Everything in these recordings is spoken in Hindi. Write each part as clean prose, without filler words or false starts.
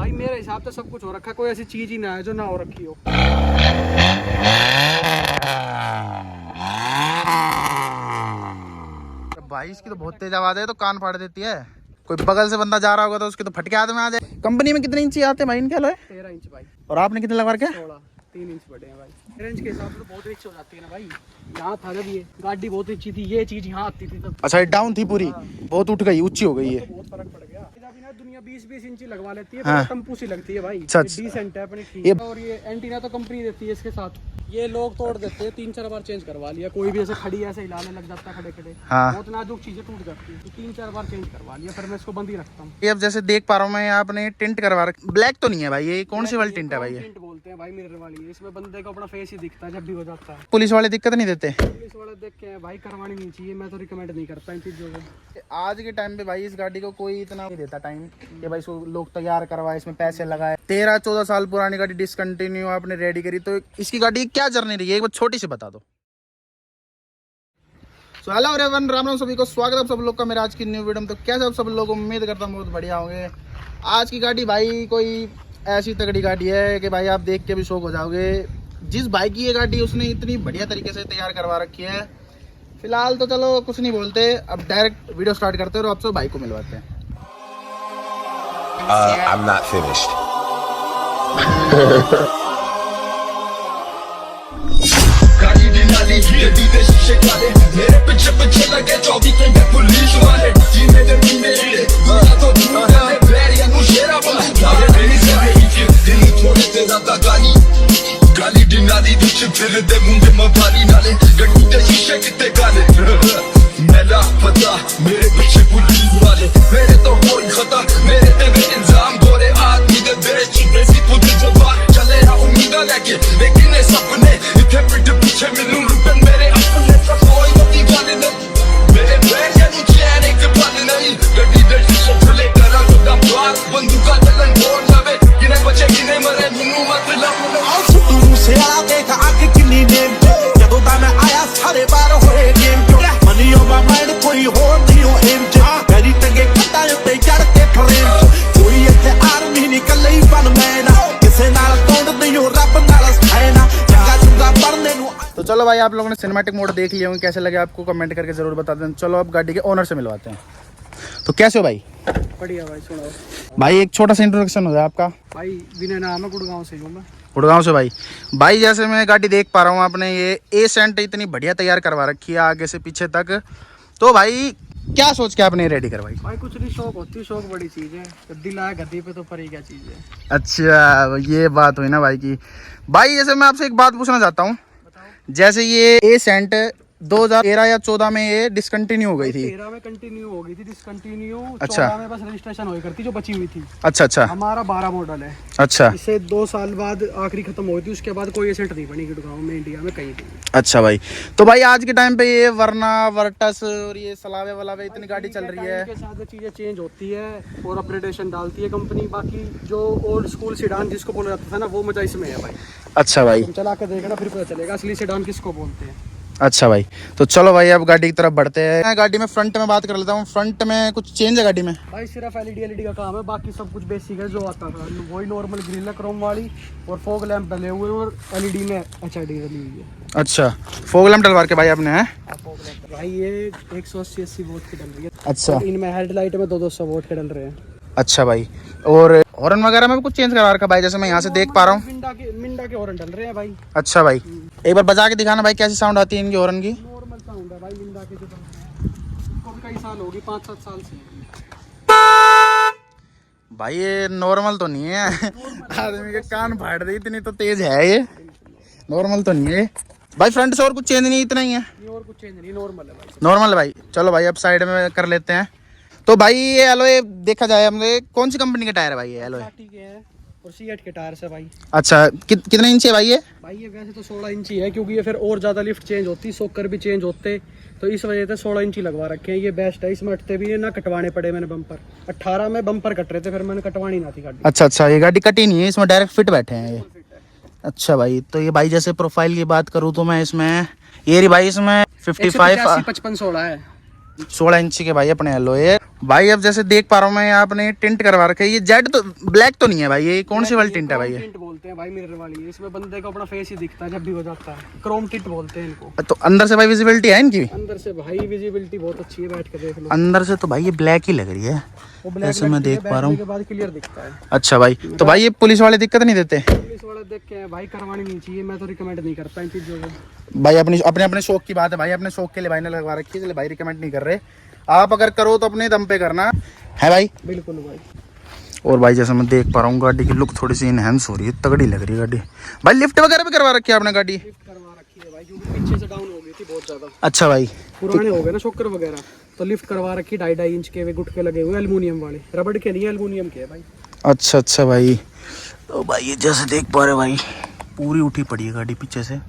भाई मेरे हिसाब से सब कुछ हो रखा है, कोई ऐसी चीज ही ना है जो ना हो रखी हो। भाई इसकी तो बहुत तेज आवाज है, तो कान फाड़ देती है। कोई बगल से बंदा जा रहा होगा तो उसके तो फटके हाथ में आ जाए। कंपनी में कितने इंची आते हैं भाई इनके अलॉय? 13 इंच भाई। और आपने कितने लगवा रखे? 16, 3 इंच बड़े हैं भाई। 13 इंच के हिसाब से तो बहुत रिच हो जाती है ना भाई। यहाँ था जब ये गाड़ी बहुत अच्छी थी, ये चीज यहाँ आती थी तब। अच्छा ये डाउन थी पूरी, बहुत उठ गई, ऊंची हो गई है। बहुत फर्क पड़ गया। अभी ना दुनिया 20-20 इंची लगवा लेती है, हाँ। टम्पू सी लगती है भाई। अच्छा। डिसेंट है अपनी ठीक। और ये एंटीना तो कंपनी देती है इसके साथ। ये लोग तोड़ देते हैं, 3-4 बार चेंज करवा लिया। कोई भी ऐसे खड़ी ऐसे हिलाने लग जाता है खड़े खड़े। हाँ। बहुत नाजुक चीजें टूट जाती है, तो 3-4 बार चेंज करवा लिया, फिर मैं इसको बंद ही रखता हूँ। ये अब जैसे देख पा रहा हूँ मैं, आपने टिंट करवा रखा। ब्लैक तो नहीं है भाई, ये कौन सी वाली टिंट है भाई? ये टिंट बोलते हैं भाई मिरर वाली। इसमें बंदे को अपना फेस ही दिखता है जब भी हो जाता है। पुलिस वाले दिक्कत नहीं देते? पुलिस वाले देख के भाई करवानी नहीं चाहिए, मैं तो रिकमेंड नहीं करता इन चीजों को। आज के टाइम पे भाई इस गाड़ी को कोई इतना नहीं देता टाइम कि भाई इसको लोग तैयार करवाए, इसमें पैसे लगाए। 13-14 साल पुरानी गाड़ी डिसकंटिन्यू आपने रेडी करी, तो इसकी गाड़ी क्या जर्नी रही है, एक बार छोटी सी बता दो। So hello everyone, Ram Ram सभी को, स्वागत है सब लोग का मेरे आज की न्यू वीडियो में। तो कैसे आप सब लोग, उम्मीद करता हूँ बहुत बढ़िया होंगे। आज की गाड़ी भाई कोई ऐसी तगड़ी गाड़ी है कि भाई आप देख के भी शौक हो जाओगे। जिस भाई की ये गाड़ी उसने इतनी बढ़िया तरीके से तैयार करवा रखी है। फिलहाल तो चलो कुछ नहीं बोलते, अब डायरेक्ट वीडियो स्टार्ट करते हैं और आपसे भाई को मिलवाते हैं। I'm not finished. गाड़ी दी नाली गड्डी दे शीशे काले, मेरे पीछे पीछे लगे 24 घंटे पुलिस वाले। जीने दे मीने रे दूरा तो दूर दे बैरिया नु शेरा बना लागे मेरी सारी के दिल थोड़े ते ज्यादा गाली दी नाली दुच फिर दे मुंडे मवाली नाले, गड्डी दे शीशे किते काले। मेरा पता मेरे पीछे पुलिस वाले, मेरे तो कोई खता मेरे ते इल्जाम गोरे आदमी दे बेच बेसी पुलिस जवान चले ना उम्मीद लेके, लेकिन ये सपने इथे पिट पीछे मिलूं लुटन मेरे अपने सब कोई नहीं जाने दे मेरे बैग या नीचे आने के बाद नहीं। गड्डी दे शीशे खुले करा खुदा बात बंदूका चलन बोल जावे, किने बचे किने मरे मुनु मतलब तू से आ देख आगे किन्नी नेम ਜਦੋਂ ਦਾ ਮੈਂ ਆਇਆ ਸਾਰੇ ਬਾਰ ਹੋਏ ਗੇਮ ਚੋਂ ਮਨੀ ਓ ਮਾਈ ਮਾਈਂਡ ਕੋਈ ਹੋਰ ਨਹੀਂ ਉਹ ਏਮ ਚ ਮੇਰੀ ਟੰਗੇ ਕੱਟਾਂ ਉੱਤੇ ਚੜ ਕੇ ਫਰੇਮ ਕੋਈ ਇੱਥੇ ਆਰਮੀ ਨਹੀਂ ਕੱਲੇ ਹੀ ਬਣ ਮੈਂ ਨਾ ਕਿਸੇ ਨਾਲ ਤੋੜਦੀ ਓ ਰੱਬ ਨਾਲ ਸਖਾਏ ਨਾ ਚੰਗਾ ਚੰਗਾ ਪੜਨੇ ਨੂੰ। तो चलो भाई आप लोगों ने सिनेमैटिक मोड देख लिया होंगे, कैसे लगे आपको कमेंट करके जरूर बता दें। चलो अब गाड़ी के ओनर से मिलवाते हैं। तो कैसे हो भाई? बढ़िया भाई। सुनो भाई एक छोटा सा इंट्रोडक्शन हो जाए आपका। भाई विनय नाम है, गुड़गांव से हूँ मैं। गुड़गांव से भाई जैसे मैं गाड़ी देख पा रहा हूँ, आपने ये एसेंट इतनी बढ़िया तैयार करवा रखी है आगे से पीछे तक। तो भाई क्या सोच के आपने रेडी करवाई? भाई कुछ नहीं, शौक होती है, शौक बड़ी चीज है। जब दिल आया गद्दी पे तो परी क्या चीज है। अच्छा ये बात हुई ना भाई की। भाई जैसे मैं आपसे एक बात पूछना चाहता हूँ, जैसे ये एसेंट 2013 या 14 में ये डिसकंटिन्यू हो गई थी। 13 में कंटिन्यू हो गई थी डिसकंटिन्यू। अच्छा। 14 में बस रजिस्ट्रेशन हुई करती जो बची हुई थी। अच्छा हमारा 12 मॉडल है। अच्छा इससे 2 साल बाद आखिरी खत्म हुई थी, उसके बाद कोई एसेंट नहीं बनी गुड़गांव में, इंडिया में कहीं भी। अच्छा भाई, तो भाई आज के टाइम पे ये वरना वर्टस और ये सलावे वलावे इतनी गाड़ी चल रही है। के साथ चीजें चेंज होती है और अपग्रेडेशन डालती है कंपनी। बाकी जो ओल्ड स्कूल सेडान जिसको बोला जाता था ना, वो मजा इसमें है भाई। अच्छा भाई, चला कर देखना फिर पता चलेगा असली सेडान किसको बोलते हैं। अच्छा भाई, तो चलो भाई अब गाड़ी की तरफ बढ़ते हैं। मैं गाड़ी में फ्रंट में बात कर लेता हूँ। फ्रंट में कुछ चेंज है गाड़ी में? भाई सिर्फ एलईडी का काम है, बाकी सब कुछ बेसिक है जो आता था वही। नॉर्मल ग्रिल है क्रोम वाली, और फॉग लैंप डले हुए हैं, और एलईडी में एचआईडी डली हुई है। अच्छा, फॉग लैंप डलवा के भाई आपने है? भाई ये 180 वोल्ट की डल रही है। अच्छा, इनमें हेडलाइट में 200 वोल्ट के डल रहे हैं। अच्छा भाई, और हॉर्न वगैरह में भी कुछ चेंज करवा रखा भाई, जैसे मैं यहाँ से देख पा रहा हूँ। मिंडा के हॉर्न डल रहे हैं भाई। अच्छा भाई, एक बार बजा के दिखाना भाई कैसी साउंड आती है इनकी हॉर्न की। नॉर्मल साउंड है भाई मिंडा के जो इसको भी कई साल होगी, 5-7 साल से। भाई ये नॉर्मल तो नहीं है, आदमी के कान फाड़ दे, इतनी तो तेज है ये। नॉर्मल तो नहीं है भाई। फ्रंट से और कुछ चेंज नहीं, इतना ही है? और कुछ चेंज नहीं, नॉर्मल है भाई। नॉर्मल है भाई। चलो भाई अब साइड में कर लेते हैं। तो भाई ये एलॉय देखा जाए हमने, कौन सी कंपनी के टायर है भाई ये एलॉय? के हैं और सीएट के टायर से भाई। अच्छा, कितने इंच है भाई ये? भाई ये वैसे तो 16 इंची है, क्योंकि ये फिर और ज़्यादा लिफ्ट चेंज होती, सोकर भी चेंज होते, तो इस वजह से 16 इंची लगवा रखे हैं। ये बेस्ट है, इसमें अटते भी ना कटवाने पड़े मैंने बम्पर। 18 में बम्पर कट रहे थे, फिर मैंने कटवानी ना थी गाड़ी। अच्छा, ये गाड़ी कटी नहीं है, इसमें डायरेक्ट फिट बैठे हैं ये। अच्छा भाई, तो ये भाई जैसे प्रोफाइल की बात करूँ तो मैं इसमें ये रही भाई, इसमें 55 55-16 है। 16 इंची के भाई अपने एलॉय भाई। अब जैसे देख पा रहा हूँ मैं आपने टिंट करवा रखा है, ये जेड तो ब्लैक तो नहीं है भाई, ये कौन सी वाली टिंट है भाई? ये टिंट बोलते हैं भाई, मिरर वाली। इसमें बंदे को अपना फेस ही दिखता है जब भी हो जाता है, क्रोम टिंट बोलते हैं इनको। तो अंदर से भाई विजिबिलिटी है इनकी? अंदर से भाई विजिबिलिटी बहुत अच्छी है, बैठ के देख लो। अंदर से तो भाई ये ब्लैक ही लग रही है, वो ब्लैक ऐसे मैं देख पा रहा हूँ। के बाद क्लियर दिखता है। अच्छा भाई, तो भाई ये पुलिस वाले दिक्कत नहीं देते? पुलिस वाले देख के भाई करवानी नहीं चाहिए, मैं तो रिकमेंड नहीं करता इन चीजों को भाई। अपने अपने शौक की बात है भाई, अपने शौक के लिए भाई ने लगवा रखी है, इसलिए भाई रिकमेंड नहीं कर रहे। आप अगर करो तो अपने दम पे करना है भाई। बिल्कुल भाई। और भाई जैसे मैं देख पा रहा हूँ गाड़ी की लुक थोड़ी सी इनहेंस हो रही है, तगड़ी लग रही है गाड़ी भाई। लिफ्ट वगैरह भी करवा रखी है आपने गाड़ी? लिफ्ट करवा रखी है भाई, क्योंकि पीछे से डाउन हो गई थी बहुत ज्यादा। अच्छा भाई, पुराने हो गए ना शॉकर वगैरह, तो लिफ्ट करवा रखी 2.5 इंच के वे गुटके लगे हुए एल्युमिनियम वाले, रबड़ के नहीं एल्युमिनियम के है भाई। अच्छा अच्छा भाई। तो भाई ये जैसे देख पा रहे भाई पूरी उठी पड़ी है गाड़ी पीछे से।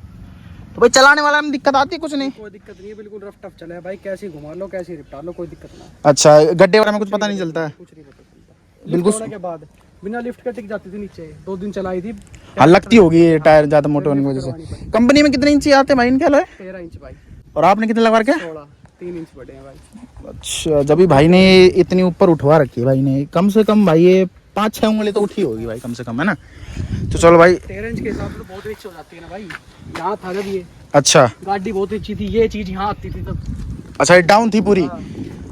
तो भाई चलाने वाला में दिक्कत आती है? कुछ नहीं, कोई दिक्कत नहीं है, बिल्कुल रफ टफ चले भाई, कैसे घुमा लो कैसे रिपटा लो, कोई दिक्कत ना। अच्छा, गड्ढे वगैरह में कुछ पता नहीं चलता है? कुछ नहीं पता चलता। बिल्कुल। लिफ्ट के बाद बिना लिफ्ट के टिक जाती थी नीचे, 2 दिन चलाई थी। हाँ लगती होगी ये टायर ज्यादा मोटे होने की वजह से। कंपनी में कितने इंची आते हैं भाई इनके अलॉय? 13 इंच भाई। और आपने कितने लगवा रखे? 16, 3 इंच बड़े हैं भाई। अच्छा, जब भी भाई ने इतनी ऊपर उठवा रखी है भाई ने, कम से कम भाई ये 5-6 उंगली तो उठी होगी भाई कम से कम, है ना? तो चलो भाई 13 इंच के हिसाब से तो बहुत नीचे हो जाती है ना भाई। यहाँ था जब ये अच्छा गाड़ी बहुत ऊंची थी, ये चीज यहाँ आती थी तब। अच्छा, ये डाउन थी पूरी,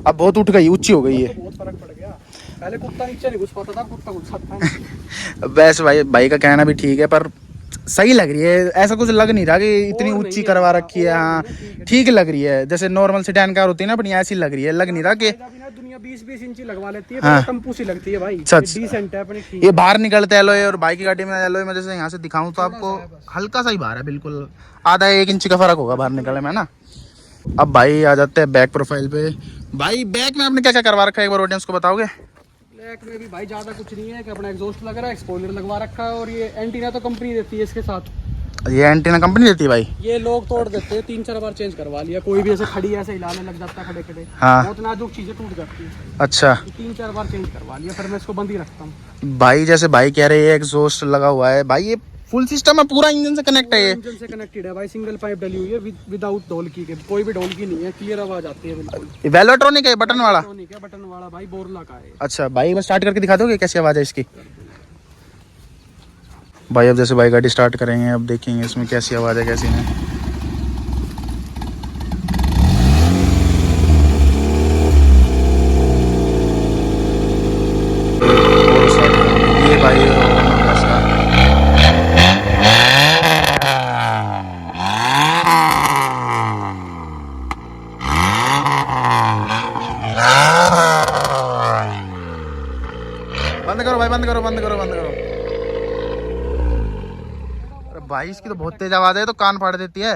अब बहुत उठ गई, ऊंची हो गई है। तो बहुत फर्क पड़ गया। पहले कुत्ता नीचे नहीं घुस पाता था, कुत्ता घुस सकता है। वैसे भाई का कहना भी ठीक है, पर सही लग रही है, ऐसा कुछ लग नहीं रहा कि इतनी और ऊंची नहीं करवा है, रखी है। और हाँ नहीं है, ठीक लग रही है, जैसे नॉर्मल सेडान कार होती है ना अपनी, ऐसी लग रही है, लग नहीं रहा कि दुनिया 20-20 इंची लगवा लेती है, हाँ। टम्पू सी लगती है भाई। सच। डिसेंट है अपनी, ठीक। ये बाहर निकलते एलॉय और बाइक की गाड़ी में एलॉय में जैसे यहाँ से दिखाऊं तो आपको हल्का सा ही बाहर है, बिल्कुल आधा 1 इंच का फर्क होगा बाहर निकलने में ना। अब भाई आ जाते हैं बैक प्रोफाइल पे। भाई बैक में आपने क्या क्या करवा रखा है एक बार ऑडियंस को बताओगे? ब्लैक में भी भाई ज्यादा कुछ नहीं है कि अपना एग्जॉस्ट लग रहा है, स्पॉइलर लगवा रखा है, और ये एंटीना तो कंपनी देती है इसके साथ। ये एंटीना कंपनी देती है भाई? ये लोग तोड़ देते हैं, 3-4 बार चेंज करवा लिया। कोई भी ऐसे खड़ी ऐसे हिलाने लग जाता है खड़े खड़े, हाँ। बहुत नाजुक चीजें टूट जाती है। अच्छा 3-4 बार चेंज करवा लिया, फिर मैं इसको बंद ही रखता हूँ। भाई, जैसे भाई कह रहे हैं एग्जॉस्ट लगा हुआ है भाई, ये फुल सिस्टम है, पूरा इंजन से कनेक्ट है ये? इंजन से कनेक्टेड है भाई, सिंगल पाइप डली हुई है, विदाउट ढोलकी के, कोई भी ढोलकी नहीं है, क्लियर आवाज आती है बिल्कुल। ये वेलोट्रॉनिक है बटन वाला? इलेक्ट्रॉनिक है, बटन वाला भाई, बोरला का है। अच्छा भाई, बस स्टार्ट करके दिखा दोगे कैसी आवाज़ है इसकी? भाई अब जैसे भाई गाड़ी स्टार्ट करेंगे, अब देखेंगे इसमें कैसी आवाज़ है कैसी नहीं। ये भाई बंद करो भाई, बंद करो बंद करो बंद करो। अरे भाई इसकी तो बहुत तेज आवाज है, तो कान फाड़ देती है।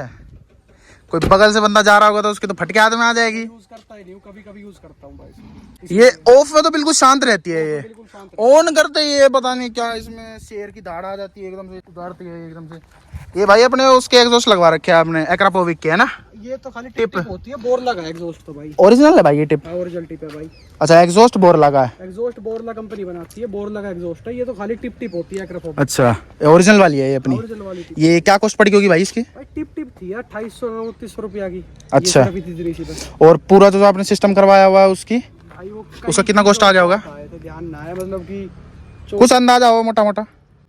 कोई बगल से बंदा जा रहा होगा तो उसकी तो फटके हाथ में आ जाएगी। यूज करता ही नहीं हूँ, कभी कभी यूज करता हूँ भाई। ये ऑफ में तो बिल्कुल शांत रहती है, ये बिल्कुल शांत ऑन करते ही ये पता नहीं क्या इसमें शेर की धाड़ आ जाती है, एकदम से उतारती है एकदम से। ये भाई अपने उसके एग्जॉस्ट लगवा रखे हैं आपने एक्रापोविक के, है ना? ये तो खाली टिप होती है, बोर लगा है एग्जॉस्ट तो भाई। ओरिजिनल है भाई ये टिप? ओरिजिनल टिप है भाई। अच्छा, एग्जॉस्ट बोर लगा है? एग्जॉस्ट बोरला कंपनी बनाती है, बोरला का एग्जॉस्ट है ये, तो खाली टिप टिप होती है एक्राफोबिक। अच्छा, ओरिजिनल वाली है ये अपनी? ओरिजिनल वाली टिप। ये क्या कॉस्ट पड़ी होगी भाई इसकी? भाई टिप टिप थी यार, 2800-2900 रुपया की। अच्छा। ये सिर्फ इतनी सी बस। और पूरा जो आपने सिस्टम करवाया हुआ है उसकी, भाई वो उसका कितना कॉस्ट आ गया होगा? तो ध्यान ना है, मतलब कि कुछ अंदाजा हो मोटा मोटा?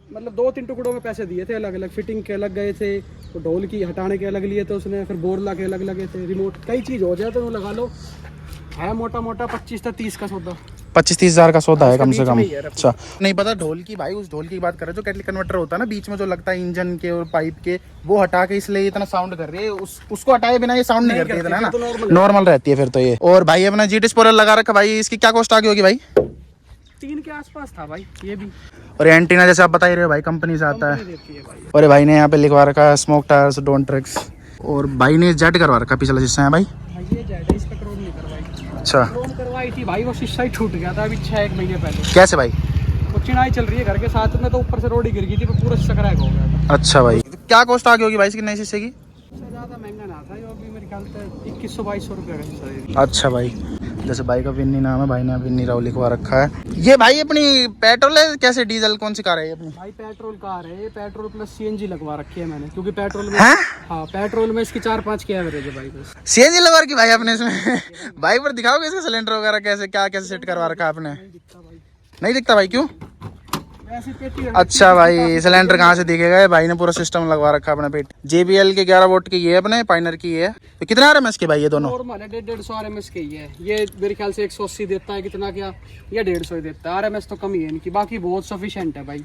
मतलब 2-3 टुकड़ों में पैसे दिए थे अलग अलग, फिटिंग के अलग गए थे, तो ढोल की हटाने के अलग लिए थे उसने, फिर बोरला के अलग लगे थे, रिमोट कई चीज हो जाए तो वो लगा लो है मोटा मोटा 25 से 30 का सौदा। 25-30 हज़ार का सौदा है कम से कम। बीच में ही है। अच्छा, नहीं पता ढोल की भाई, उस ढोल की बात कर रहे हैं जो कैटलिक कन्वर्टर होता है ना बीच में जो लगता है इंजन के और पाइप के, वो हटा के इसलिए इतना साउंड कर रही है। उसको हटाए बिना ये साउंड नहीं करती इतना, तो ना नॉर्मल रहती है फिर तो ये। और भाई अपना जीटी स्पॉइलर लगा रखा भाई, इसकी क्या कॉस्ट आ गई होगी भाई? 3 के आसपास था भाई ये भी। और एंटीना जैसे आप बता ही रहे हो भाई कंपनी से आता है। देती है भाई। और भाई ने यहाँ पे लिखवा रखा है स्मोक टायर्स डोंट ट्रिक्स। और भाई ने जेट करवा रखा पिछला शीशा है भाई। ये जेड है, इस पे क्रोम नहीं करवाई। अच्छा, क्रोम करवाई थी भाई, वो शीशा ही टूट गया था अभी 6-1 महीने पहले। कैसे भाई? वो चिनाई चल रही है घर के साथ में, तो ऊपर से रोड ही गिर गई थी, वो पूरा शीशा क्रैक हो गया था। अच्छा भाई, क्या कॉस्ट आ गई होगी भाई इसकी नई शीशे की? उससे ज़्यादा महंगा ना था, ये अभी मेरे ख्याल से 2100-2200 रुपये का शीशा दे दिया। अच्छा भाई, जैसे भाई का विन्नी नाम है, भाई ने विन्नी राव लिखवा रखा है। ये भाई अपनी पेट्रोल है कैसे डीजल कौन सी कार है ये अपनी? भाई पेट्रोल कार है ये, पेट्रोल प्लस सीएनजी लगवा रखी है मैंने, क्योंकि पेट्रोल में हैं? हाँ पेट्रोल में इसकी 4-5 की एवरेज है भाई बस। सीएनजी लगवा रखी भाई आपने इसमें? भाई पर दिखाओगे इसका सिलेंडर वगैरह कैसे क्या कैसे सेट करवा रखा आपने? नहीं दिखता भाई, क्यों? ऐसी पेटी है। अच्छा भाई सिलेंडर कहाँ से दिखेगा? भाई ने पूरा सिस्टम लगवा रखा अपना पेट। JBL के 11 वोल्ट की ये अपने पाइनर की ये है। तो कितना RMS के भाई ये दोनों? नॉर्मल है 150 RMS के ही है ये, मेरे ख्याल से 180 देता है, कितना क्या ये 150 ही देता है। RMS तो कम ही है इनकी, बाकी बहुत सफिशिएंट है भाई।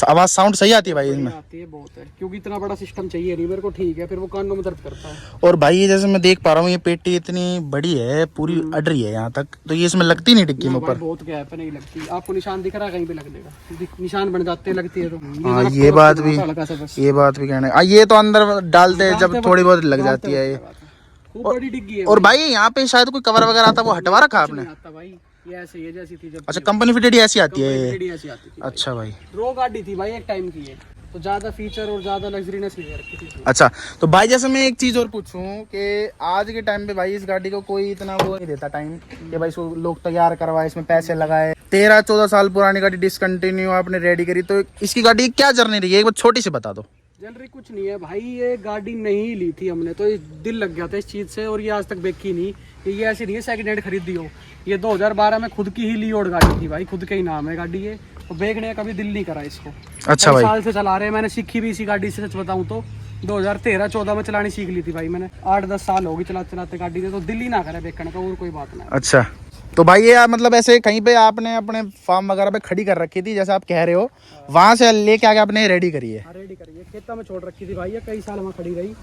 आवाज साउंड सही आती है भाई इसमें? आती है बहुत है, क्योंकि इतना बड़ा सिस्टम चाहिए नहीं मेरे को, ठीक है फिर वो कानों में दर्द करता है। और भाई ये जैसे मैं देख पा रहा हूँ ये पेटी इतनी बड़ी है, पूरी अड़ रही है यहाँ तक, तो ये इसमें लगती नहीं डिक्की में भाई ऊपर? बहुत गैप है, नहीं लगती। आपको निशान दिख रहा है कहीं पे लग देगा, निशान बन जाते हैं लगती है तो। हाँ ये बात भी, ये बात भी कहने ये तो अंदर डालते हैं जब थोड़ी बहुत लग जाती है ये। बड़ी डिग्गी है। और भाई यहाँ पे शायद कोई कवर वगैरह आता है, वो हटवा रखा आपने? आता भाई ये ऐसे ही है जैसी थी जब। अच्छा कंपनी फिटेड ऐसी आती है ये? कंपनी ऐसी आती थी। अच्छा भाई रो गाड़ी थी भाई एक टाइम की है, तो ज्यादा फीचर और ज्यादा लग्जरीनेस नहीं रखी थी। अच्छा तो भाई जैसे मैं एक चीज और पूछूं कि आज के टाइम पे भाई इस गाड़ी को कोई इतना वो नहीं देता टाइम कि भाई इसको लोग तैयार करवाए, इसमें पैसे लगाए। 13-14 साल पुरानी गाड़ी डिसकंटिन्यू आपने रेडी करी, तो इसकी गाड़ी क्या जर्नी रही है एक बार छोटी सी बता दो। जनरली कुछ नहीं है भाई, ये गाड़ी नहीं ली थी हमने तो दिल लग गया था इस चीज से, और ये आज तक बेची नहीं। ये ऐसी नहीं है सेकंड हैंड खरीदी हो, ये 2012 में खुद की ही ली और गाड़ी थी भाई, खुद के ही नाम है गाड़ी ये, तो बेचने का कभी दिल नहीं करा इसको। अच्छा भाई साल से चला रहे हैं, मैंने सीखी भी इसी गाड़ी से, सच बताऊं तो 2013-14 में चलानी सीख ली थी भाई मैंने। 8-10 साल हो गई चलाते चलाते गाड़ी से, तो दिल ही ना करे बेचने का, और कोई बात ना। अच्छा तो भाई ये मतलब ऐसे कहीं पे आपने अपने फार्म वगैरह पे खड़ी कर रखी थी जैसे आप कह रहे हो, वहां से लेके आके आपने रेडी करी है? रेडी करिए, खेता में छोड़ रखी थी भाई ये, कई साल वहाँ खड़ी रही।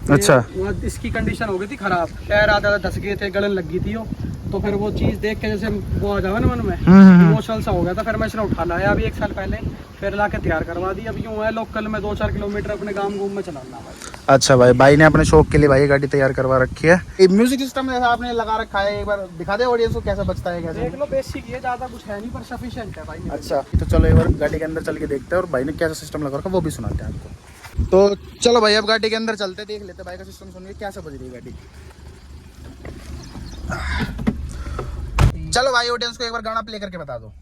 अच्छा वहाँ इसकी कंडीशन हो गई थी खराब, टायर आधा धस गए थे, गलन लग गई थी वो, तो फिर वो चीज देख के जैसे वो आ जाओ ना मन में इमोशनल सा हो गया था, फिर मैं इसने उठा लाया अभी 1 साल पहले, फिर लाके तैयार करवा दी। अभी यूँ है लोकल में 2-4 किलोमीटर अपने गाँव घूम में चलाना भाई। अच्छा भाई ने अपने शौक के लिए भाई गाड़ी तैयार करवा रखी है। ये म्यूजिक सिस्टम जैसा आपने लगा रखा है, एक बार दिखा दे ऑडियंस को कैसा बचता है कैसे? देख लो बेसिक ये, ज्यादा कुछ है नहीं पर सफिशिएंट है भाई। अच्छा तो चलो एक बार गाड़ी के अंदर चल के देखते हैं और भाई ने कैसा सिस्टम लगा रखा वो भी सुनाते हैं आपको। तो चलो भाई अब गाड़ी के अंदर चलते देख लेते भाई का सिस्टम सुन के कैसा बज रही है गाड़ी। चलो भाई ऑडियंस को एक बार गाना प्ले करके बता दो।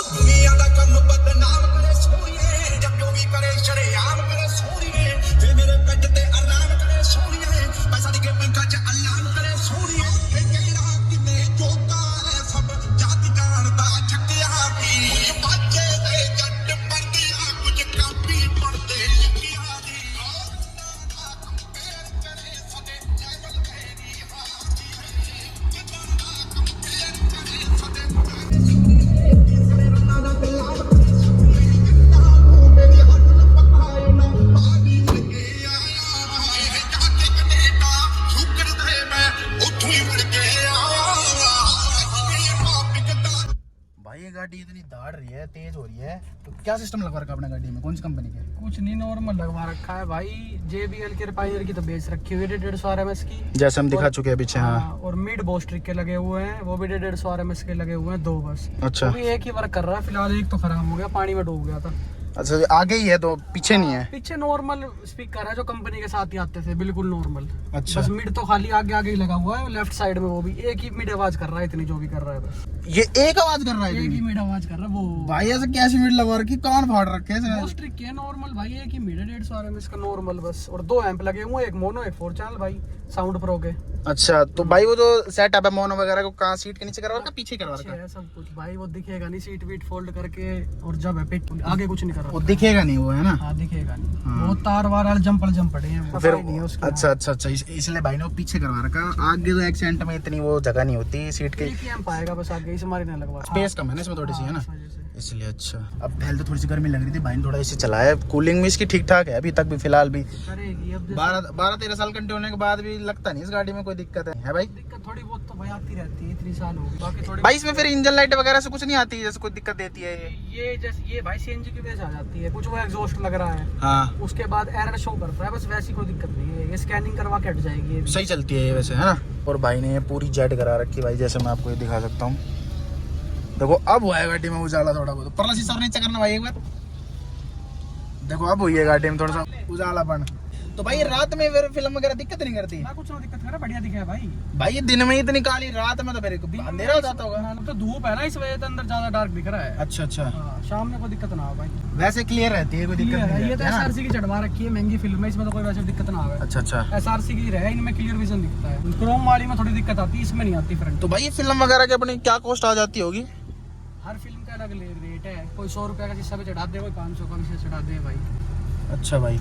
दुनिया दा कम बदनाम करे सोनिए, जब जो भी करे शरेआम करे सोनिए, फिर मेरे पेट ते आराम करे सोनिए, पैसा दी के पंखा च अल्लाह करे सोनिए, के केड़ा किने जोगा है सब जाति जानदा छक्किया की, बाजे दे जट परदिया कुछ कापी पड़ते किया दी, कंपेयर करे सदे लेवल मेरी हाथी है, जितना कंपेयर करे सदे भाई ये गाड़ी इतनी दाड़ रही है, तेज हो रही है, तो क्या सिस्टम लगा रखा अपने गाड़ी में, कौन सी कंपनी के? कुछ नहीं नॉर्मल लगवा रखा है भाई, JBL के रिफाइनर की तो बेच रखी हुई है 150 RMS की, जैसे हम दिखा चुके हैं पीछे। हाँ और मिड बोस्ट्रिक के लगे हुए हैं, वो भी 150 RMS के लगे हुए हैं, 2 बस। अच्छा अभी एक ही वर्क कर रहा है फिलहाल, एक तो खराब हो गया, पानी में डूब गया था। अच्छा आगे ही है तो पीछे नहीं है? पीछे नॉर्मल स्पीकर है जो कंपनी के साथ ही आते थे, बिल्कुल नॉर्मल। अच्छा बस मिड तो खाली आगे आगे ही लगा हुआ है, लेफ्ट साइड में वो भी एक ही मिड आवाज कर रहा है, इतनी जो भी कर रहा है बस ये एक आवाज कर रहा है? एक ही मिड आवाज कर रहा है वो भाई ऐसे कैसी मिड लगा रखी, कान फाड़ रखे हैं? बोस्ट्रिक के नॉर्मल भाई, एक ही मिड है 150 RMS का नॉर्मल बस, और 2 एम्प लगे हुए हैं, एक मोनो एक 4 चैनल भाई साउंड प्रो के। अच्छा तो भाई वो जो सेटअप है मोनो वगैरह को कहाँ सीट के नीचे करवा रखा, पीछे करवा रखा? है सब कुछ भाई, वो दिखेगा नहीं, सीट वीट फोल्ड करके, और जब है पिट आगे कुछ नहीं कर रहा, वो दिखेगा नहीं वो है ना? हाँ दिखेगा नहीं, वो तार वार जंप पड़े हैं तो फिर नहीं है उसकी। अच्छा अच्छा अच्छा इसलिए भाई ने वो पीछे करवा रखा, आगे तो एक्सेंट में इतनी वो जगह नहीं होती सीट के, एक ही एम्प आएगा बस आगे, इस हमारे नहीं लगवा, स्पेस कम है ना इसमें थोड़ी सी है ना, इस वजह से। इसलिए। अच्छा अब पहले तो थोड़ी सी गर्मी लग रही थी, भाई ने थोड़ा इसे चलाया, कूलिंग भी इसकी ठीक ठाक है अभी तक भी फिलहाल भी। करेगी अब 12-13 साल घंटे होने के बाद भी लगता नहीं इस गाड़ी में कोई दिक्कत है भाई? दिक्कत थोड़ी बहुत तो भाई आती रहती है, 3 साल हो गए, बाकी थोड़ी भाई इसमें फिर इंजन लाइट वगैरह से कुछ नहीं आती जैसे कोई दिक्कत देती है ये जैसे ये भाई CNG की वजह से आ जाती है, कुछ वो एग्जॉस्ट लग रहा है, हाँ उसके बाद एरर शो करता है, बस वैसी कोई दिक्कत नहीं है, ये स्कैनिंग करवा के हट जाएगी ये भी। सही चलती है ये वैसे है ना। और भाई ने ये पूरी जेट करा रखी भाई, जैसे मैं आपको ये दिखा सकता हूँ, देखो अब हुआ है गाड़ी में उजाला थोड़ा बहुत, परला शीशा नीचे करना भाई एक बार, देखो अब हुई है गाड़ी में थोड़ा सा उजालापन, तो भाई रात में फिर फिल्म वगैरह दिक्कत नहीं करती? ना कुछ ना दिक्कत करे, बढ़िया दिखे भाई। भाई ये दिन में ही इतनी काली, रात में तो फिर अंधेरा हो जाता होगा। तो धूप है ना, इस वजह से अंदर ज्यादा डार्क दिख रहा है। अच्छा अच्छा, हाँ, शाम में कोई दिक्कत ना हो भाई। वैसे क्लियर रहती है, कोई दिक्कत नहीं ये तो रहती है ना? SRC की चढ़वा रखी है, महंगी फिल्म है, इसमें तो कोई वैसे दिक्कत ना आवे। अच्छा अच्छा। SRC की रहे, इनमें क्लियर विजन दिखता है। क्रोम वाली में थोड़ी दिक्कत आती है, इसमें नहीं आती फ्रंट। तो भाई ये फिल्म वगैरह की अपनी क्या कॉस्ट आ जाती होगी? हर फिल्म का अलग रेट है, कोई 100 रुपए का शीशा पे चढ़ा दे, कोई 500 का शीशा चढ़ा दे भाई। अच्छा भाई,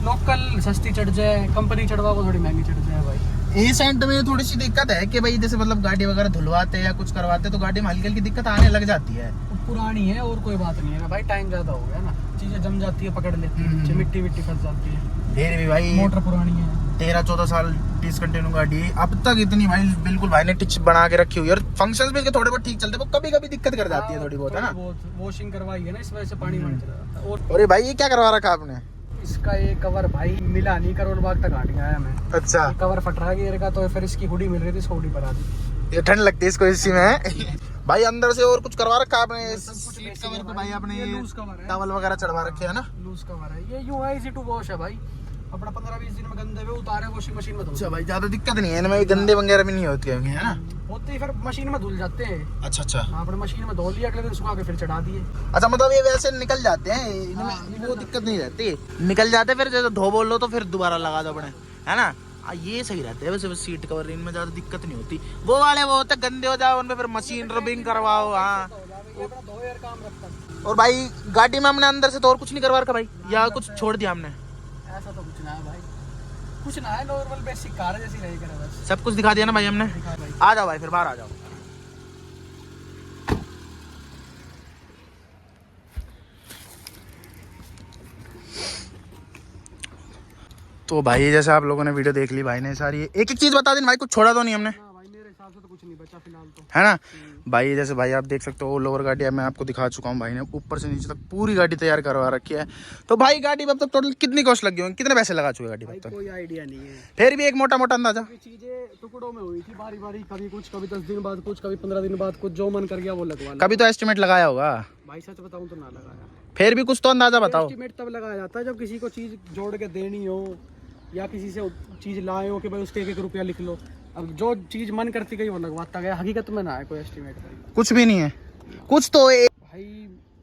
लोकल सस्ती चढ़ जाए, कंपनी चढ़वा को थोड़ी महंगी चढ़ जाए भाई। इस एंड में थोड़ी सी दिक्कत है कि भाई जैसे मतलब गाड़ी वगैरह धुलवाते हैं या कुछ करवाते हैं तो गाड़ी में हल्की हल्की दिक्कत आने लग जाती है। पुरानी है और कोई बात नहीं है ना भाई, टाइम ज्यादा हो गया ना, चीजें जम जाती है, पकड़ लेती है नीचे, मिट्टी विट्टी फंस जाती है। फिर भी भाई मोटर पुरानी है, 13-14 साल डिसकंटिन्यू गाड़ी है, अब तक इतनी भाई बिल्कुल भाई ने टिच बना के रखी हुई है। और फंक्शंस भी इसके थोड़े बहुत ठीक चलते हैं, वो कभी कभी दिक्कत कर जाती है थोड़ी बहुत, है ना? वॉशिंग करवाई है ना, इस वजह से पानी बन जाता है। और अरे भाई ये क्या करवा रखा आपने? इसका ये कवर भाई मिला नहीं, करोड़ बाग तक आट गया है मैं। अच्छा, ये कवर फट रहा गियर का, तो फिर इसकी हुडी मिल रही थी, इसको हुडी पर आ दी। ये ठंड लगती है इसको इसी में। भाई अंदर से और कुछ करवा रखा आपने? सीट कवर पे भाई आपने ये लूज कवर है, टॉवल वगैरह चढ़वा रखे है ना? लूज कवर है। ये यूं है, इजी टू वॉश है भाई, अपना 15-20 दिन में गंदे हुए उतारे वॉशिंग मशीन में धो। अच्छा भाई, ज्यादा दिक्कत नहीं है इनमें, गंदे वगैरह भी नहीं होती होंगे, है ना? होते ही फिर मशीन में धुल जाते हैं। अच्छा अच्छा। हाँ, अपने मशीन में धो लिया, अगले दिन सुखा के फिर चढ़ा दिए। अच्छा, मतलब ये वैसे निकल जाते हैं इनमें, वो दिक्कत नहीं रहती, निकल जाते फिर जैसे धो बोल लो तो फिर दोबारा लगा दो अपने, है ना? ये सही रहते हैं वैसे, बस सीट कवर इनमें ज्यादा दिक्कत नहीं होती। वो वाले वो होते गंदे हो जाओ उनमें, फिर मशीन रबिंग करवाओ। हाँ, और भाई गाड़ी में हमने अंदर से तो और कुछ नहीं करवा रखा भाई, या कुछ छोड़ दिया हमने? ऐसा तो कुछ ना है भाई, कुछ ना है, नॉर्मल बेसिक कार जैसी रही करे बस। सब कुछ दिखा दिया ना भाई हमने? दिखा भाई। आ जाओ भाई, फिर बाहर आ जाओ। तो भाई जैसे आप लोगों ने वीडियो देख ली, भाई ने सारी एक एक चीज बता दी भाई, कुछ छोड़ा तो नहीं हमने, हाँ भाई, मेरे हिसाब से तो कुछ नहीं बचा फिलहाल तो, है ना? भाई जैसे भाई आप देख सकते हो, लोअर गाड़ी मैं आपको दिखा चुका हूँ, भाई ने ऊपर से नीचे तक पूरी गाड़ी तैयार करवा रखी है। तो भाई गाड़ी में अब तक टोटल कितनी कॉस्ट लगी होगी, कितने पैसे लगा चुके गाड़ी में अब तक? कोई आइडिया नहीं है। फिर भी एक मोटा मोटा अंदाजा? ये चीजें टुकड़ों में हुई थी, बारी बारी, कभी कुछ, कभी 10 दिन बाद कुछ, कभी 15 दिन बाद कुछ, जो मन कर गया वो लगवा कभी तो एस्टिमेट लगाया होगा भाई, सच बताऊं तो ना लगाया। फिर भी कुछ तो अंदाजा बताओ। एस्टिमेट तब लगाया जाता है जब किसी को चीज जोड़ के देनी हो, या किसी से चीज लाए हो कि भाई उसके 1-1 रुपया लिख लो। अब जो चीज मन करती गई वो लगवाता गया, हकीकत में ना है कोई एस्टिमेट भाई, कुछ भी नहीं है, कुछ तो भाई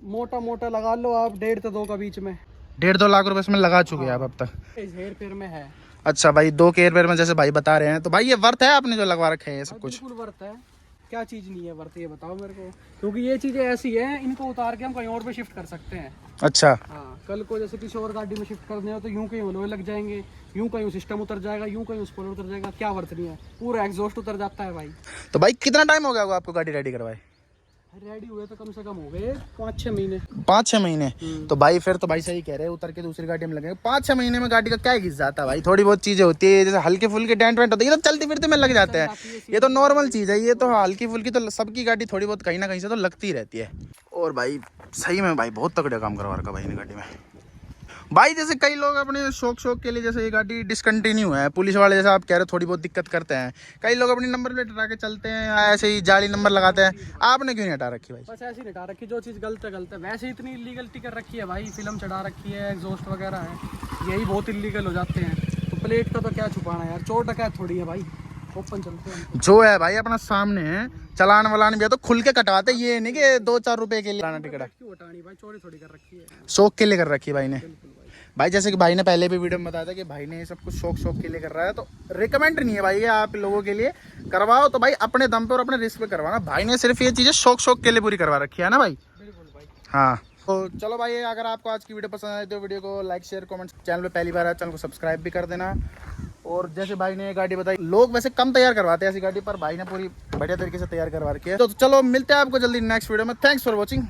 मोटा मोटा लगा लो आप 1.5 से 2 का बीच में, 1.5-2 लाख रुपए इसमें लगा चुके हैं आप अब तक। इस हेर फेर में है। अच्छा भाई, 2 के एयरपेयर में जैसे भाई बता रहे हैं, तो भाई ये वर्थ है आपने जो लगवा रखे हैं ये सब हाँ, कुछ? बिल्कुल वर्थ है, क्या चीज नहीं है वर्थ, ये बताओ मेरे को, क्योंकि ये चीजें ऐसी हैं, इनको उतार के हम कहीं और पे शिफ्ट कर सकते हैं। अच्छा, हाँ, कल को जैसे किसी और गाड़ी में शिफ्ट करने हो तो यूं कहीं लोहे लग जाएंगे, यूं कहीं सिस्टम उतर जाएगा, यूं कहीं स्पॉइलर उतर जाएगा, क्या वर्थ नहीं है, पूरा एग्जॉस्ट उतर जाता है भाई। तो भाई कितना टाइम हो गया होगा आपको गाड़ी रेडी करवाए? रेडी हुए तो कम से कम हो गए 5-6 महीने। 5-6 महीने? तो भाई फिर तो भाई सही कह रहे हैं, उतर के दूसरी गाड़ी में लगेंगे। 5-6 महीने में गाड़ी का क्या घिस जाता है भाई, थोड़ी बहुत चीजें होती है, जैसे हल्के फुल्के डेंट वेंट होते हैं, ये तो चलती फिरते में लग जाते हैं, ये तो नॉर्मल चीज है, ये तो हल्की फुल्की तो सबकी गाड़ी थोड़ी बहुत कहीं ना कहीं से तो लगती रहती है। और भाई सही में भाई बहुत तगड़ा काम करवा रखा भाई ने गाड़ी में। भाई जैसे कई लोग अपने शौक के लिए, जैसे ये गाड़ी डिसकंटिन्यू है, पुलिस वाले जैसे आप कह रहे हो थोड़ी बहुत दिक्कत करते हैं, कई लोग अपनी नंबर प्लेट हटा के चलते हैं, ऐसे ही जाली नंबर लगाते हैं, आपने क्यों नहीं हटा रखी भाई? बस ऐसी नहीं हटा रखी, जो चीज़ गलत है गलत है। वैसे इतनी इलीगलिटी कर रखी है भाई, फिल्म चढ़ा रखी है, एग्जॉस्ट वगैरह है, यही बहुत इलीगल हो जाते हैं। तो प्लेट का तो क्या छुपाना यार, चोर डकैत थोड़ी है भाई, ओपन चलते हैं जो है भाई अपना सामने है, चलान वलान भी है तो खुल के कटवाते, ये नहीं कि 2-4 रुपए के लिए लाना टिकट है। क्यों हटानी भाई, चोरी थोड़ी कर रखी है, शौक के लिए कर रखी है भाई ने। भाई जैसे कि भाई ने पहले भी वीडियो में बताया था कि भाई ने ये सब कुछ शौक के लिए कर रहा है, तो रिकमेंड नहीं है भाई ये आप लोगों के लिए, करवाओ तो भाई अपने दम पे और अपने रिस्क पे करवाना। भाई ने सिर्फ ये चीजें शौक के लिए पूरी करवा रखी है ना भाई? बिल्कुल भाई। हाँ, तो चलो भाई, अगर आपको आज की वीडियो पसंद आई तो वीडियो को लाइक शेयर कमेंट, चैनल पे पहली बार आए चैनल को सब्सक्राइब भी कर देना। और जैसे भाई ने गाड़ी बताई, लोग वैसे कम तैयार करवाते हैं ऐसी गाड़ी, पर भाई ने पूरी बढ़िया तरीके से तैयार करवा रखी है। तो चलो मिलते हैं आपको जल्दी नेक्स्ट वीडियो में। Thanks for watching.